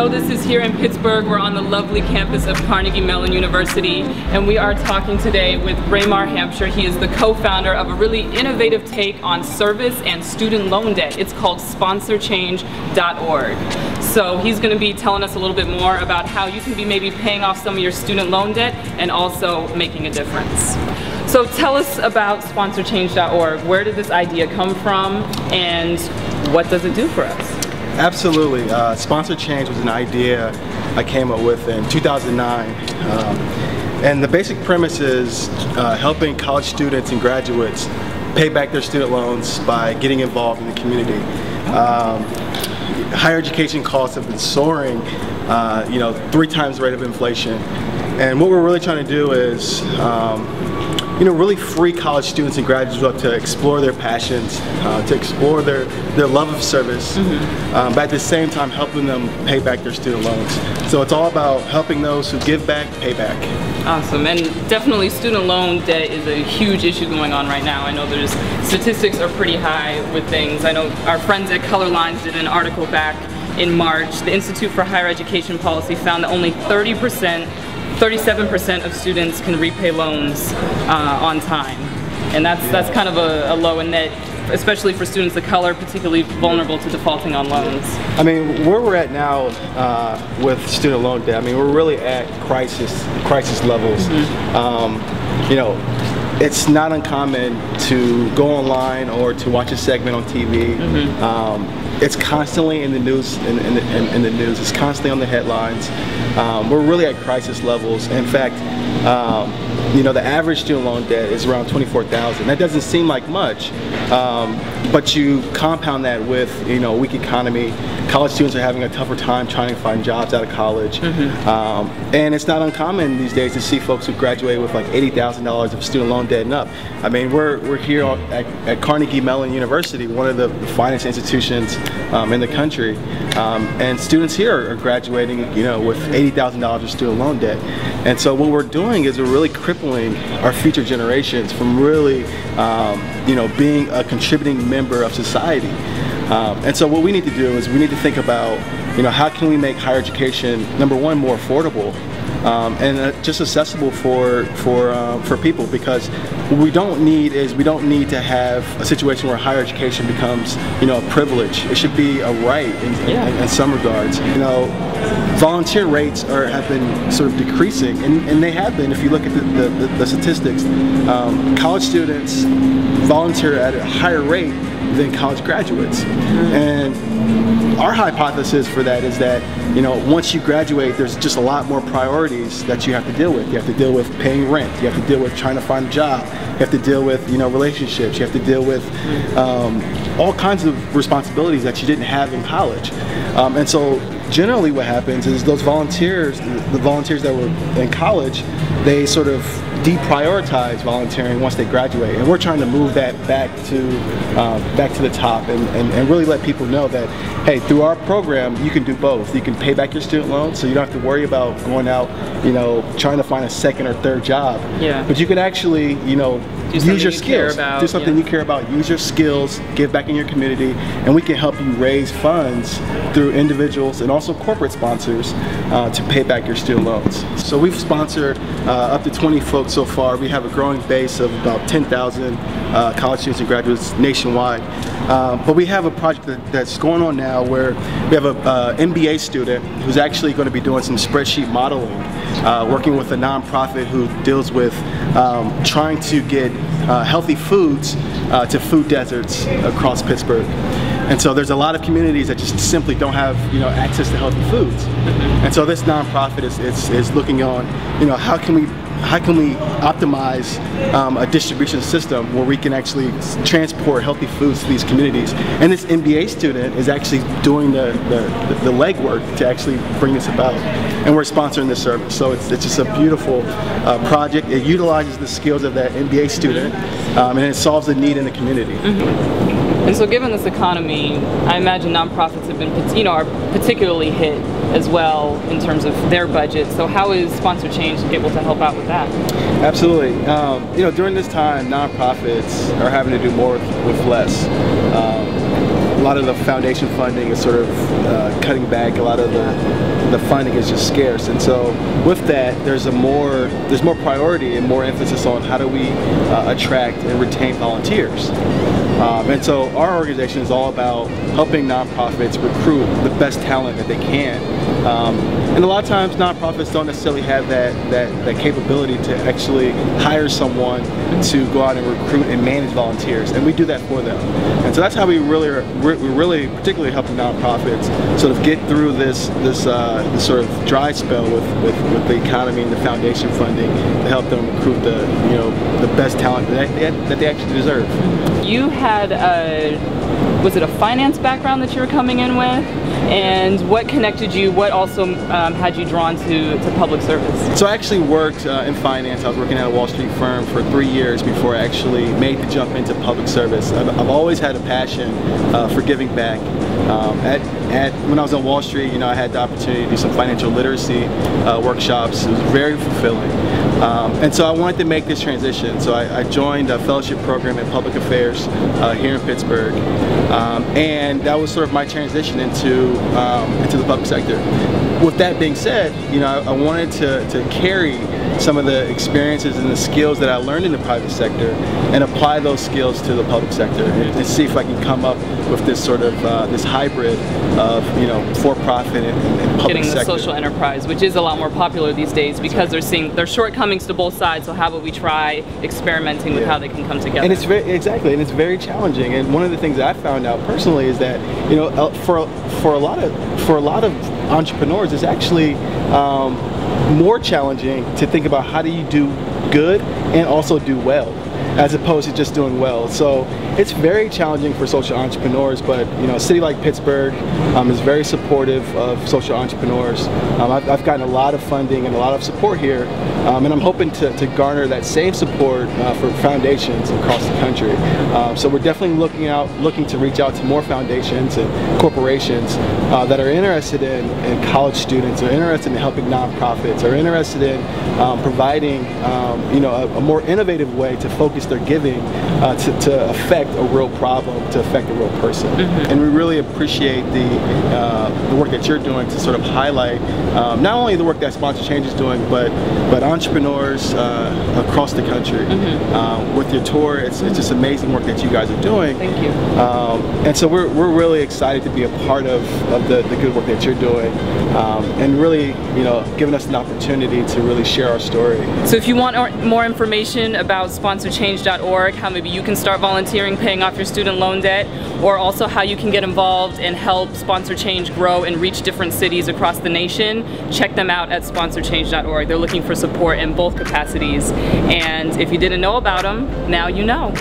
this is here in Pittsburgh. We're on the lovely campus of Carnegie Mellon University, and we are talking today with Braemar Hampshire. He is the co-founder of a really innovative take on service and student loan debt. It's called sponsorchange.org. So he's going to be telling us a little bit more about how you can be maybe paying off some of your student loan debt and also making a difference. So tell us about sponsorchange.org. Where did this idea come from, and what does it do for us? Absolutely. Sponsor Change was an idea I came up with in 2009. And the basic premise is helping college students and graduates pay back their student loans by getting involved in the community. Higher education costs have been soaring, 3 times the rate of inflation. And what we're really trying to do is really free college students and graduates up to explore their passions, to explore their love of service, but at the same time helping them pay back their student loans. So it's all about helping those who give back, pay back. Awesome, and definitely student loan debt is a huge issue going on right now. I know there's statistics are pretty high with things. I know our friends at Color Lines did an article back in March. The Institute for Higher Education Policy found that only 37% of students can repay loans on time, and that's kind of a low in net, especially for students of color, particularly vulnerable to defaulting on loans. I mean, where we're at now with student loan debt, I mean, we're really at crisis levels. It's not uncommon to go online or to watch a segment on TV. It's constantly in the news. In the news, it's constantly on the headlines. We're really at crisis levels. In fact, the average student loan debt is around $24,000. That doesn't seem like much, but you compound that with a weak economy. College students are having a tougher time trying to find jobs out of college, and it's not uncommon these days to see folks who graduate with like $80,000 of student loan debt and up. I mean, we're here at Carnegie Mellon University, one of the finest institutions in the country, and students here are graduating, with $80,000 of student loan debt. And so what we're doing is we're really crippling our future generations from really, being a contributing member of society. And so what we need to do is we need to think about, how can we make higher education, number one, more affordable, and just accessible for people, because what we don't need to have a situation where higher education becomes, a privilege. It should be a right in some regards. Volunteer rates have been sort of decreasing, and they have been. If you look at the statistics, college students volunteer at a higher rate than college graduates. And our hypothesis for that is that, once you graduate, there's just a lot more priorities that you have to deal with. You have to deal with paying rent. You have to deal with trying to find a job. You have to deal with, relationships. You have to deal with all kinds of responsibilities that you didn't have in college. And so generally what happens is those volunteers, the volunteers that were in college, they sort of deprioritize volunteering once they graduate, and we're trying to move that back to the top and really let people know that, hey, through our program you can do both. You can pay back your student loans, so you don't have to worry about going out, trying to find a second or third job. But you can actually, use your skills, do something you care about, use your skills, give back in your community, and we can help you raise funds through individuals and also corporate sponsors to pay back your student loans. So we've sponsored up to 20 folks so far. We have a growing base of about 10,000 college students and graduates nationwide. But we have a project that's going on now where we have a MBA student who's actually going to be doing some spreadsheet modeling, working with a nonprofit who deals with trying to get healthy foods to food deserts across Pittsburgh. And so there's a lot of communities that just simply don't have access to healthy foods. And so this nonprofit is looking on how can we optimize a distribution system where we can actually transport healthy foods to these communities. And this MBA student is actually doing the legwork to actually bring this about. And we're sponsoring this service. So it's just a beautiful project. It utilizes the skills of that MBA student, and it solves a need in the community. And so given this economy, I imagine nonprofits have been, are particularly hit as well in terms of their budget. So how is Sponsor Change able to help out with that? Absolutely. During this time, nonprofits are having to do more with less. a lot of the foundation funding is sort of cutting back. A lot of the funding is just scarce, and so with that, there's more priority and more emphasis on how do we attract and retain volunteers. And so our organization is all about helping nonprofits recruit the best talent that they can. And a lot of times nonprofits don't necessarily have that capability to actually hire someone to go out and recruit and manage volunteers, and we do that for them. And so that's how we're really particularly helping nonprofits sort of get through this sort of dry spell with the economy and the foundation funding to help them recruit the best talent that they actually deserve. You had was it a finance background that you were coming in with? And what connected you, what also had you drawn to public service? So I actually worked in finance. I was working at a Wall Street firm for 3 years before I actually made the jump into public service. I've always had a passion for giving back. When I was on Wall Street, I had the opportunity to do some financial literacy workshops. It was very fulfilling. And so I wanted to make this transition. So I joined a fellowship program in public affairs here in Pittsburgh. And that was sort of my transition into the public sector. With that being said, I wanted to carry some of the experiences and the skills that I learned in the private sector and apply those skills to the public sector and see if I can come up with this sort of this hybrid of for-profit and public getting sector. The social enterprise, which is a lot more popular these days because they're seeing there's shortcomings to both sides. So how about we try experimenting with how they can come together? And it's very challenging. And one of the things that I found out personally is that for a lot of entrepreneurs, it's actually more challenging to think about how do you do good and also do well, as opposed to just doing well. So it's very challenging for social entrepreneurs, but a city like Pittsburgh is very supportive of social entrepreneurs. I've gotten a lot of funding and a lot of support here, and I'm hoping to garner that same support for foundations across the country. So we're definitely looking to reach out to more foundations and corporations that are interested in college students, or interested in helping nonprofits, or interested in providing a more innovative way to focus their giving to affect a real problem, to affect a real person. And we really appreciate the work that you're doing to sort of highlight not only the work that Sponsor Change is doing, but entrepreneurs across the country. With your tour, it's just amazing work that you guys are doing. Thank you. And so we're really excited to be a part of the good work that you're doing, and really giving us an opportunity to really share our story. So if you want more information about sponsorchange.org, how maybe you can start volunteering, paying off your student loan debt, or also how you can get involved and help Sponsor Change grow and reach different cities across the nation, check them out at sponsorchange.org. They're looking for support in both capacities. And if you didn't know about them, now you know.